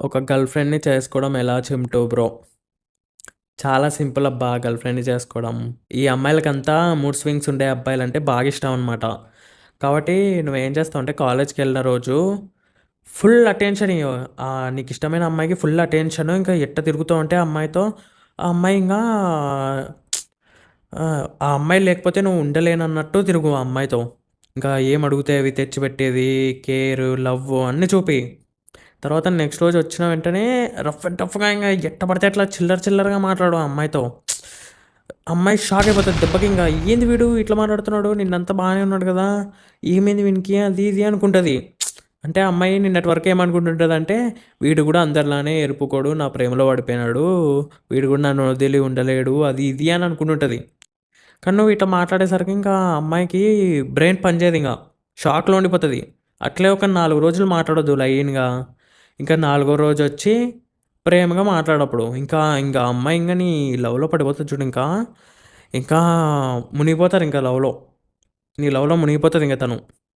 ఒక గర్ల్ ఫ్రెండ్‌ని చేసుకోవడం ఎలా చింటూ బ్రో? చాలా సింపుల్ అబ్బా! గర్ల్ ఫ్రెండ్‌ని చేసుకోవడం. ఈ అమ్మాయిలకంతా మూడ్ స్వింగ్స్ ఉండే అబ్బాయిలంటే బాగా ఇష్టం అనమాట. కాబట్టి నువ్వేం చేస్తావంటే కాలేజ్‌కెళ్ళిన రోజు ఫుల్ అటెన్షన్ నీకిష్టమైన అమ్మాయికి ఫుల్ అటెన్షను. ఇంకా ఎట్ట తిరుగుతావంటే ఆ అమ్మాయితో, ఆ అమ్మాయి ఇంగా ఆ అమ్మాయి లేకపోతే నువ్వు ఉండలేనన్నట్టు తిరుగు ఆ అమ్మాయితో. ఇంకా ఏం అడిగితే అవి తెచ్చిపెట్టేది, కేర్, లవ్ అన్నీ చూపియి. తర్వాత నెక్స్ట్ రోజు వచ్చిన వెంటనే రఫ్ అండ్ టఫ్‌గా ఇంగ ఎట్ట పడితే అట్లా చిల్లర చిల్లరగా మాట్లాడు ఆ అమ్మాయితో. అమ్మాయి షాక్ అయిపోతది దెబ్బకి ఇంగ. ఏంది వీడు ఇట్లా మాట్లాడుతున్నాడు? నిన్నంతా బానే ఉన్నాడు గదా! ఏమైంది వీనికి? అది ఇది అనుకుంటది. అంటే ఆ అమ్మాయి నిన్నటి వరకు ఏమనుకుంటుంటదంటే, వీడు గూడా అందరిలానే ఎరుపుకోడు, నా ప్రేమలో పడిపోయినాడు. వీడు గూడా నన్ను వదిలి ఉండలేడు. అది ఇది అని అనుకుంటుంటది. కానీ నువ్వు ఇట్లా మాట్లాడేసరికి ఇంకా ఆ అమ్మాయికి బ్రెయిన్ పనిచేయదింక. షాక్‌లో ఉండిపోతది. అట్లే ఒక 4 రోజులు మాట్లాడొద్దు లైన్‌గా. ఇంకా నాలుగో రోజొచ్చి ప్రేమగా మాట్లాడప్పుడు. ఇంకా ఆ అమ్మాయి ఇంగ నీ లవ్‌లో పడిపోతది చూడు ఇంకా. ఇంకా మునిగిపోతారింక లవ్‌లో. నీ లవ్‌లో మునిగిపోతదింక తను.